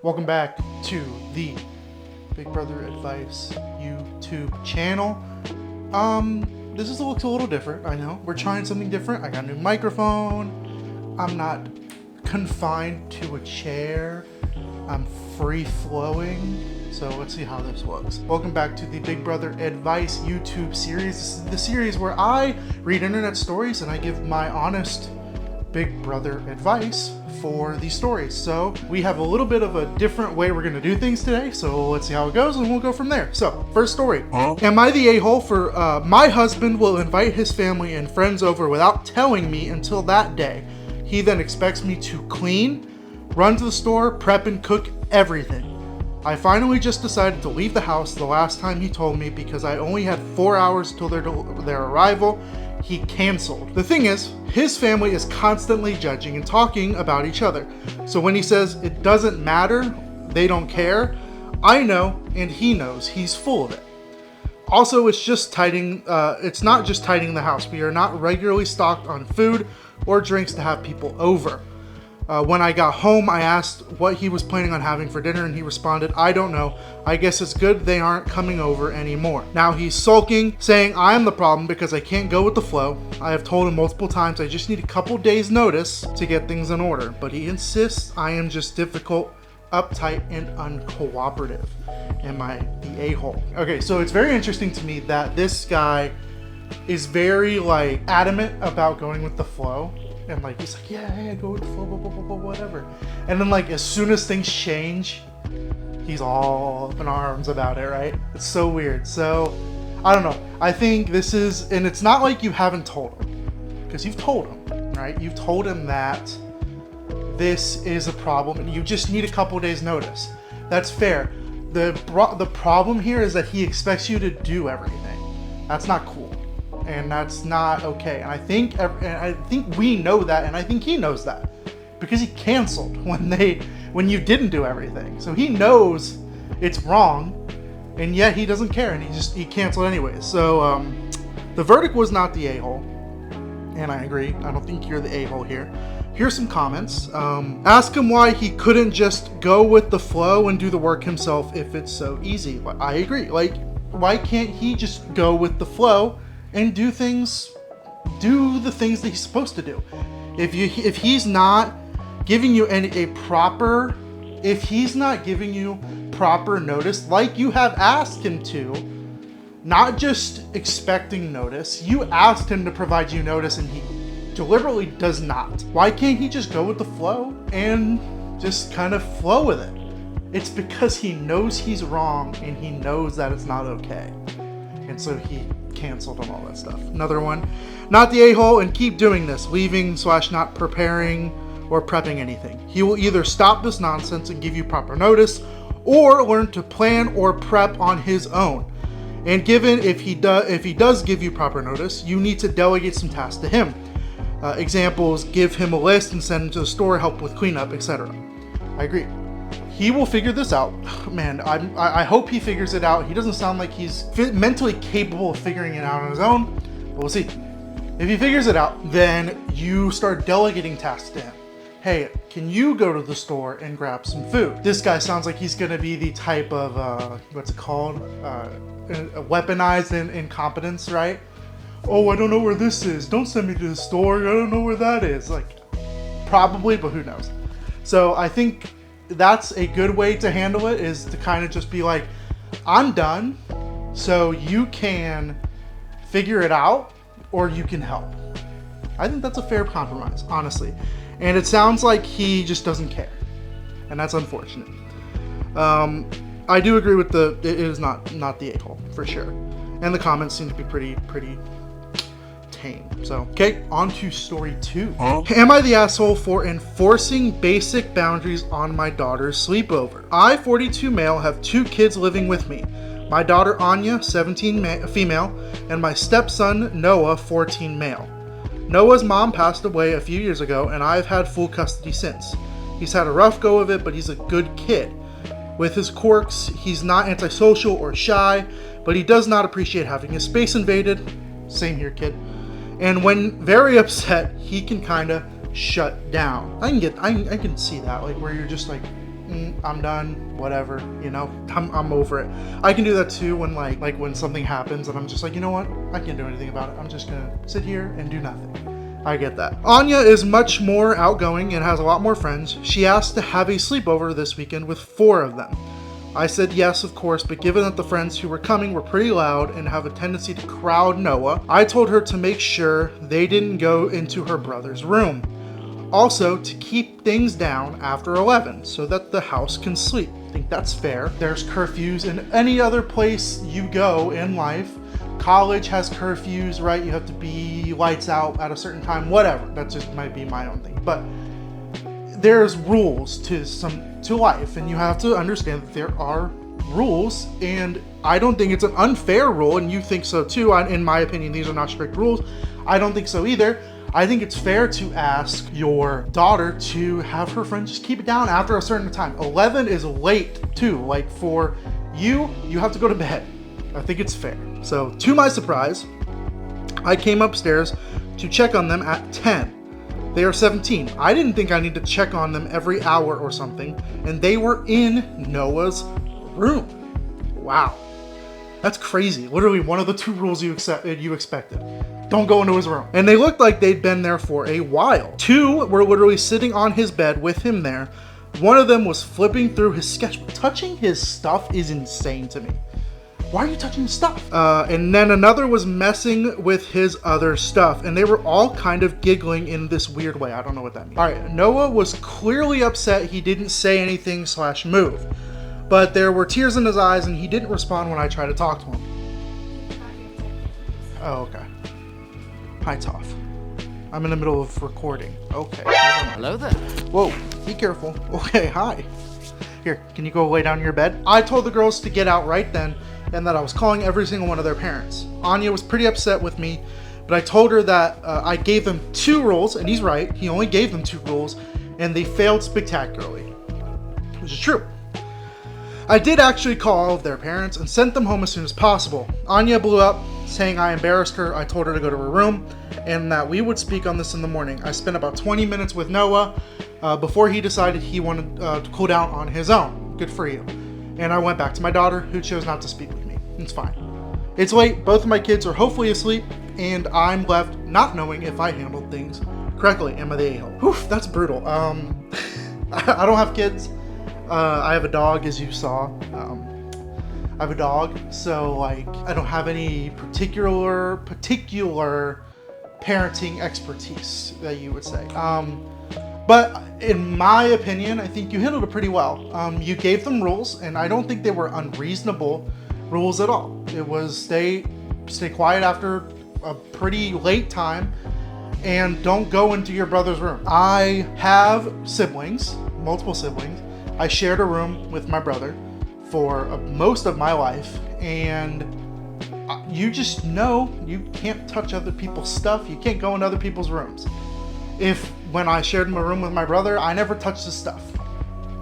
Welcome back to the Big Brother Advice YouTube channel. This looks a little different, I know. We're trying something different. I got a new microphone. I'm not confined to a chair. I'm free-flowing. So let's see how this looks. Welcome back to the Big Brother Advice YouTube series. This is the series where I read internet stories and I give my honest Big Brother advice for these stories. So we have a little bit of a different way we're going to do things today. So let's see how it goes and we'll go from there. So first story. Am I the a-hole for my husband will invite his family and friends over without telling me until that day. He then expects me to clean, run to the store, prep and cook everything. I finally just decided to leave the house the last time he told me because I only had 4 hours till their arrival. He canceled. The thing is, his family is constantly judging and talking about each other. So when he says it doesn't matter, they don't care, I know and he knows he's full of it. Also, it's not just tidying the house. We are not regularly stocked on food or drinks to have people over. When I got home, I asked what he was planning on having for dinner, and he responded, I don't know. I guess it's good they aren't coming over anymore. Now he's sulking, saying I am the problem because I can't go with the flow. I have told him multiple times I just need a couple days notice to get things in order, but he insists I am just difficult, uptight, and uncooperative. Am I the a-hole? Okay, so it's very interesting to me that this guy is very adamant about going with the flow. And he's like, yeah, go with the flow, blah, blah, blah, blah, whatever. And then as soon as things change, he's all up in arms about it, right? It's so weird. So, I don't know. I think this is, and it's not like you haven't told him. Because you've told him, right? You've told him that this is a problem and you just need a couple days notice. That's fair. The problem here is that he expects you to do everything. That's not cool. And that's not okay. And I think we know that, and I think he knows that because he canceled when you didn't do everything. So he knows it's wrong, and yet he doesn't care, and he canceled anyways. So the verdict was not the a-hole, and I agree. I don't think you're the a-hole here. Here's some comments. Ask him why he couldn't just go with the flow and do the work himself if it's so easy. I agree. Why can't he just go with the flow and do the things that he's supposed to do? If he's not giving you proper notice, like you have asked him to, not just expecting notice, you asked him to provide you notice and he deliberately does not. Why can't he just go with the flow and just kind of flow with it? It's because he knows he's wrong and he knows that it's not okay. And so he canceled and all that stuff. Another one, not the a-hole and keep doing this, leaving/not preparing or prepping anything. He will either stop this nonsense and give you proper notice or learn to plan or prep on his own. And given if he does give you proper notice, you need to delegate some tasks to him. Examples, give him a list and send him to the store, help with cleanup, etc. I agree. He will figure this out. Man, I hope he figures it out. He doesn't sound like he's mentally capable of figuring it out on his own, but we'll see. If he figures it out, then you start delegating tasks to him. Hey, can you go to the store and grab some food? This guy sounds like he's gonna be the type of, what's it called? Weaponized incompetence, right? Oh, I don't know where this is. Don't send me to the store. I don't know where that is. Probably, but who knows? So I think that's a good way to handle it, is to kind of just be like, I'm done, so you can figure it out or you can help. I think that's a fair compromise, honestly. And it sounds like he just doesn't care, and that's unfortunate. I do agree with it is not the a-hole for sure. And the comments seem to be pretty tame. So, okay, on to story 2. Am I the asshole for enforcing basic boundaries on my daughter's sleepover? I, 42 male, have 2 kids living with me. My daughter Anya, 17 female, and my stepson Noah, 14 male. Noah's mom passed away a few years ago, and I've had full custody since. He's had a rough go of it, but he's a good kid. With his quirks, he's not antisocial or shy, but he does not appreciate having his space invaded. Same here, kid. And when very upset, he can kind of shut down. I can see that, where you're just I'm done, whatever, you know, I'm over it. I can do that too when like when something happens and I'm just like, you know what, I can't do anything about it. I'm just gonna sit here and do nothing. I get that. Anya is much more outgoing and has a lot more friends. She asked to have a sleepover this weekend with 4 of them. I said yes, of course, but given that the friends who were coming were pretty loud and have a tendency to crowd Noah, I told her to make sure they didn't go into her brother's room. Also, to keep things down after 11 so that the house can sleep. I think that's fair. There's curfews in any other place you go in life. College has curfews, right? You have to be lights out at a certain time, whatever. That just might be my own thing. But there's rules to life, and you have to understand that there are rules, and I don't think it's an unfair rule, and you think so too. In my opinion, these are not strict rules. I don't think so either. I think it's fair to ask your daughter to have her friends just keep it down after a certain time. 11 is late too. Like for you have to go to bed. I think it's fair. So to my surprise, I came upstairs to check on them at 10. They are 17. I didn't think I need to check on them every hour or something, and they were in Noah's room. Wow. That's crazy. Literally one of the 2 rules you expected. Don't go into his room. And they looked like they'd been there for a while. 2 were literally sitting on his bed with him there. One of them was flipping through his sketchbook. Touching his stuff is insane to me. Why are you touching his stuff? And then another was messing with his other stuff, and they were all kind of giggling in this weird way. I don't know what that means. All right, Noah was clearly upset he didn't say anything / move, but there were tears in his eyes and he didn't respond when I tried to talk to him. Oh, okay. Hi, Toph. I'm in the middle of recording. Okay. Hello there. Whoa, be careful. Okay, hi. Here, can you go lay down in your bed? I told the girls to get out right then and that I was calling every single one of their parents. Anya was pretty upset with me, but I told her that I gave them 2 rules, and he's right, he only gave them 2 rules, and they failed spectacularly, which is true. I did actually call all of their parents and sent them home as soon as possible. Anya blew up, saying I embarrassed her. I told her to go to her room, and that we would speak on this in the morning. I spent about 20 minutes with Noah before he decided he wanted to cool down on his own. Good for you. And I went back to my daughter, who chose not to speak with me. It's fine. It's late, both of my kids are hopefully asleep, and I'm left not knowing if I handled things correctly. Am I the a-hole? Whew, that's brutal. I don't have kids. I have a dog, as you saw. I have a dog, so like I don't have any particular parenting expertise that you would say. But in my opinion, I think you handled it pretty well. You gave them rules, and I don't think they were unreasonable rules at all. It was stay quiet after a pretty late time, and don't go into your brother's room. I have siblings, multiple siblings. I shared a room with my brother for most of my life, and you just know you can't touch other people's stuff. You can't go in other people's rooms. When I shared my room with my brother, I never touched his stuff.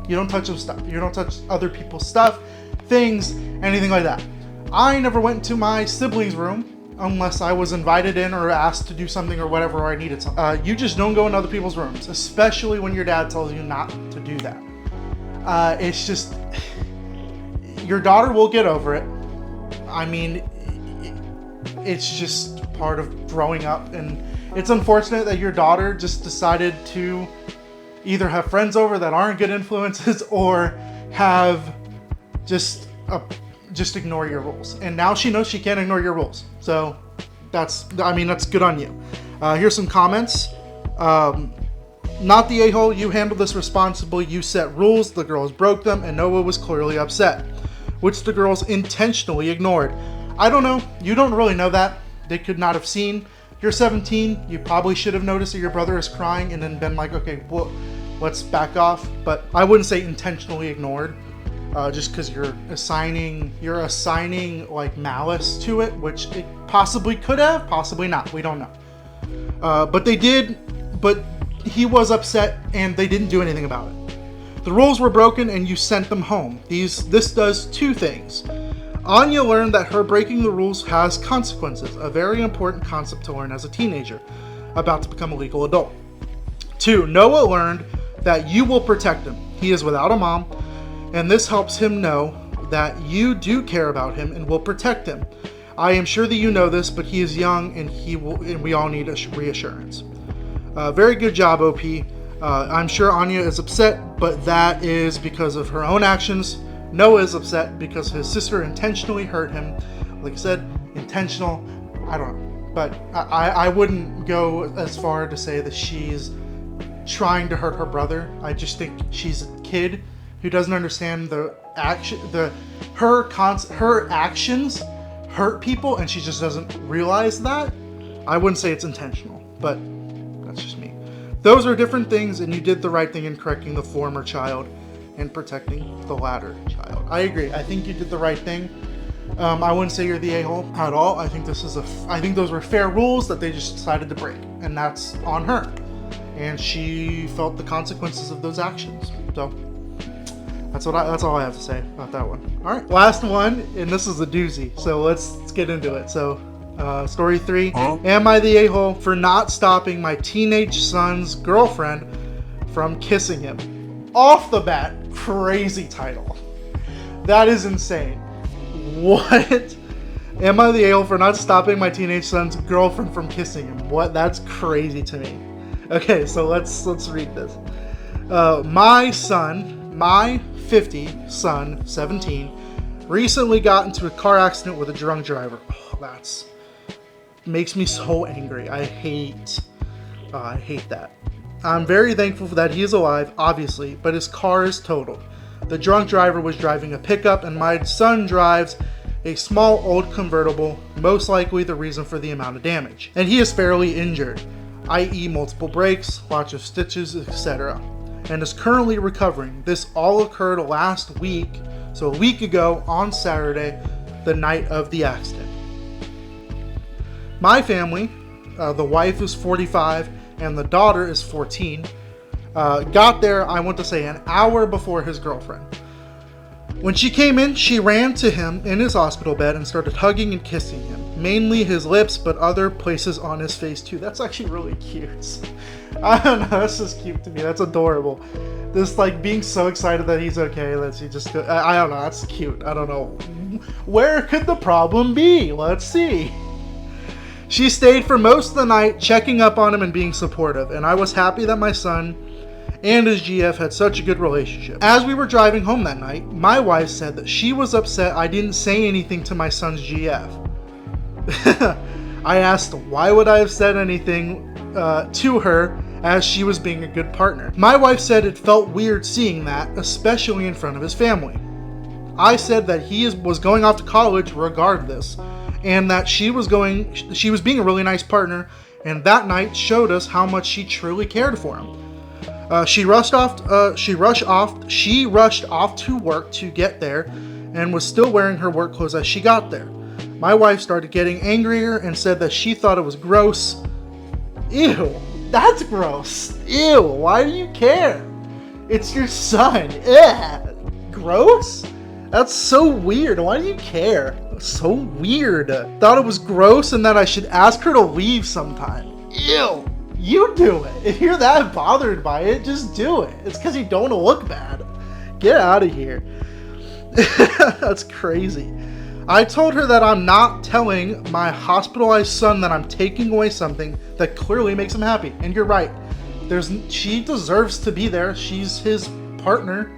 You don't touch his stuff. You don't touch other people's stuff, things, anything like that. I never went into my sibling's room unless I was invited in or asked to do something or whatever, or I needed something. You just don't go in other people's rooms, especially when your dad tells you not to do that. It's just, your daughter will get over it. I mean, it's just part of growing up, and it's unfortunate that your daughter just decided to either have friends over that aren't good influences or have just ignore your rules. And now she knows she can't ignore your rules. So that's good on you. Here's some comments. Not the a-hole, you handled this responsibly. You set rules, the girls broke them, and Noah was clearly upset, which the girls intentionally ignored. I don't know. You don't really know that. They could not have seen. You're 17. You probably should have noticed that your brother is crying and then been like, okay, well, let's back off. But I wouldn't say intentionally ignored, just because you're assigning like malice to it, which it possibly could have, possibly not. We don't know. But they did. But he was upset, and they didn't do anything about it. The rules were broken, and you sent them home. This does 2 things. Anya learned that her breaking the rules has consequences, a very important concept to learn as a teenager, about to become a legal adult. 2, Noah learned that you will protect him. He is without a mom, and this helps him know that you do care about him and will protect him. I am sure that you know this, but he is young and we all need reassurance. Very good job, OP. I'm sure Anya is upset, but that is because of her own actions. Noah is upset because his sister intentionally hurt him. Like I said, intentional, I don't know. But I wouldn't go as far to say that she's trying to hurt her brother. I just think she's a kid who doesn't understand the action, her actions hurt people, and she just doesn't realize that. I wouldn't say it's intentional, but that's just me. Those are different things, and you did the right thing in correcting the former child and protecting the latter child. I agree. I think you did the right thing. I wouldn't say you're the a-hole at all. I think those were fair rules that they just decided to break, and that's on her. And she felt the consequences of those actions. So that's all I have to say about that one. All right, last one, and this is a doozy. So let's get into it. So, story 3: Am I the a-hole for not stopping my teenage son's girlfriend from kissing him? Off the bat, crazy title. That is insane. What? Am I the a-hole for not stopping my teenage son's girlfriend from kissing him? What? That's crazy to me. Okay, so let's read this. My 50 son, 17, recently got into a car accident with a drunk driver. Oh, that's makes me so angry. I hate that. I'm very thankful that he is alive, obviously, but his car is totaled. The drunk driver was driving a pickup, and my son drives a small old convertible, most likely the reason for the amount of damage. And he is fairly injured, i.e. multiple breaks, lots of stitches, etc., and is currently recovering. This all occurred last week, so a week ago on Saturday, the night of the accident. My family, the wife is 45 and the daughter is 14, got there, I want to say, an hour before his girlfriend. When she came in, she ran to him in his hospital bed and started hugging and kissing him, mainly his lips, but other places on his face too. That's actually really cute. I don't know, that's just cute to me. That's adorable. This like being so excited that he's okay. Let's see, just go. I don't know. That's cute. I don't know. Where could the problem be? Let's see. She stayed for most of the night, checking up on him and being supportive, and I was happy that my son and his GF had such a good relationship. As we were driving home that night, my wife said that she was upset I didn't say anything to my son's GF. I asked why would I have said anything to her, as she was being a good partner. My wife said it felt weird seeing that, especially in front of his family. I said that he was going off to college regardless, and that she was being a really nice partner, and that night showed us how much she truly cared for him. She rushed off to work to get there, and was still wearing her work clothes as she got there. My wife started getting angrier and said that she thought it was gross. Ew, that's gross. Ew, why do you care? It's your son. Ugh, gross? That's so weird. Why do you care? So weird. Thought it was gross and that I should ask her to leave sometime. Ew. You do it. If you're that bothered by it, just do it. It's because you don't want to look bad. Get out of here. That's crazy. I told her that I'm not telling my hospitalized son that I'm taking away something that clearly makes him happy. And you're right. She deserves to be there. She's his partner.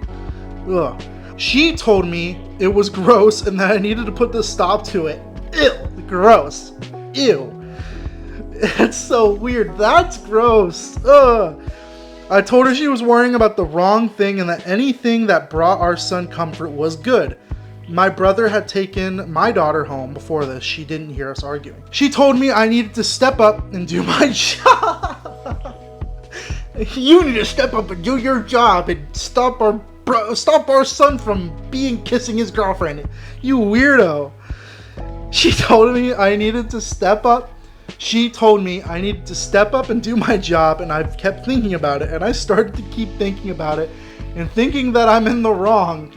Ugh. She told me it was gross and that I needed to put the stop to it. Ew. Gross. Ew. It's so weird. That's gross. Ugh. I told her she was worrying about the wrong thing and that anything that brought our son comfort was good. My brother had taken my daughter home before this. She didn't hear us arguing. She told me I needed to step up and do my job. You need to step up and do your job and stop our son from kissing his girlfriend. You weirdo. She told me I needed to step up. She told me I needed to step up and do my job, and I've kept thinking about it, and I started to keep thinking about it and thinking that I'm in the wrong.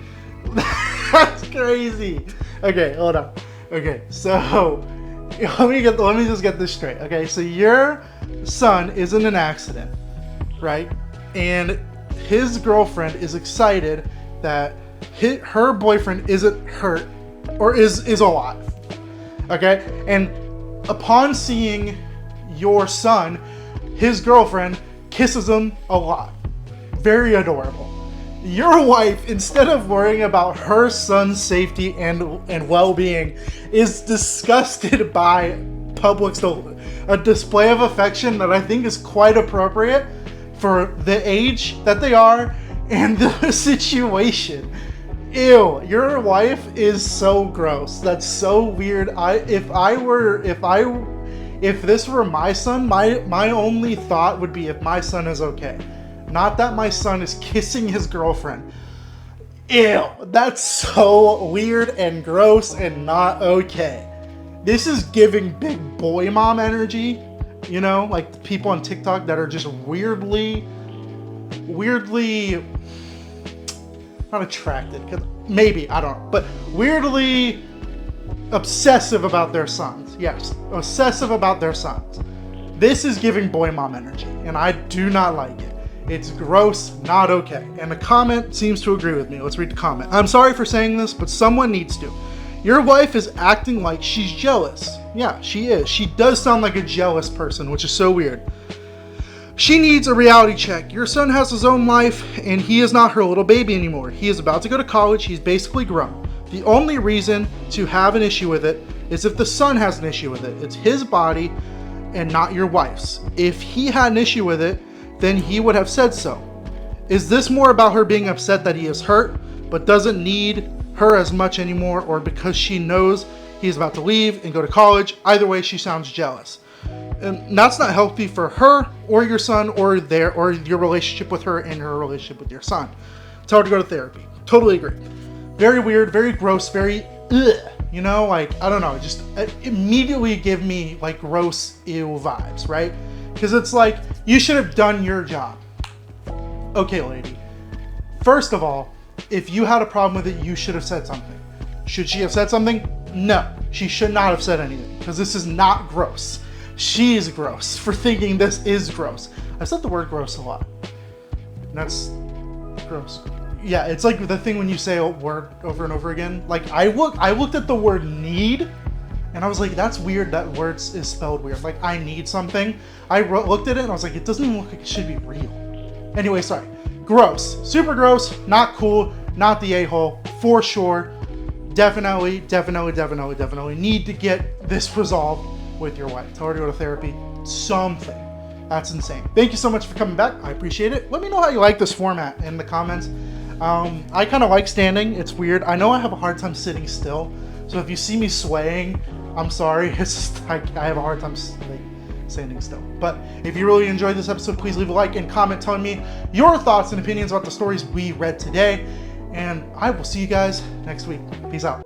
That's crazy. Okay, hold on. Okay, so let me just get this straight. Okay, so your son is in an accident, right? And his girlfriend is excited that her boyfriend isn't hurt or is alive. Okay? And upon seeing your son, his girlfriend kisses him a lot. Very adorable. Your wife, instead of worrying about her son's safety and well-being, is disgusted by a display of affection that I think is quite appropriate for the age that they are and the situation. Ew, your wife is so gross. That's so weird. If this were my son, my only thought would be if my son is okay. Not that my son is kissing his girlfriend. Ew, that's so weird and gross and not okay. This is giving big boy mom energy, you know, like the people on TikTok that are just weirdly not attracted, cause maybe, I don't know, but weirdly obsessive about their sons. Yes, obsessive about their sons. This is giving boy mom energy, and I do not like it. It's gross, not okay. And the comment seems to agree with me. Let's read the comment. I'm sorry for saying this, but someone needs to. Your wife is acting like she's jealous. Yeah, she is. She does sound like a jealous person, which is so weird. She needs a reality check. Your son has his own life, and he is not her little baby anymore. He is about to go to college. He's basically grown. The only reason to have an issue with it is if the son has an issue with it. It's his body and not your wife's. If he had an issue with it, then he would have said so. Is this more about her being upset that he is hurt, but doesn't need her as much anymore, or because she knows he's about to leave and go to college? Either way, she sounds jealous. And that's not healthy for her or your son or your relationship with her and her relationship with your son. Tell her to go to therapy. Totally agree. Very weird, very gross, very ugh. You know, like, I don't know, just immediately give me like gross ew vibes, right? Because it's like, you should have done your job. Okay, lady. First of all, if you had a problem with it, you should have said something. Should she have said something? No, she should not have said anything, because this is not gross. She is gross for thinking this is gross. I've said the word gross a lot. That's gross. Yeah, it's like the thing when you say a word over and over again. Like, I looked at the word need, and I was like, that's weird, that word is spelled weird. Like, I need something. I looked at it and I was like, it doesn't even look like it should be real. Anyway, sorry. Gross. Super gross. Not cool. Not the a-hole. For sure. Definitely need to get this resolved with your wife. Tell her to go to therapy. Something. That's insane. Thank you so much for coming back. I appreciate it. Let me know how you like this format in the comments. I kind of like standing. It's weird. I know I have a hard time sitting still. So if you see me swaying, I'm sorry. It's just like I have a hard time standing still. But if you really enjoyed this episode, please leave a like and comment telling me your thoughts and opinions about the stories we read today. And I will see you guys next week. Peace out.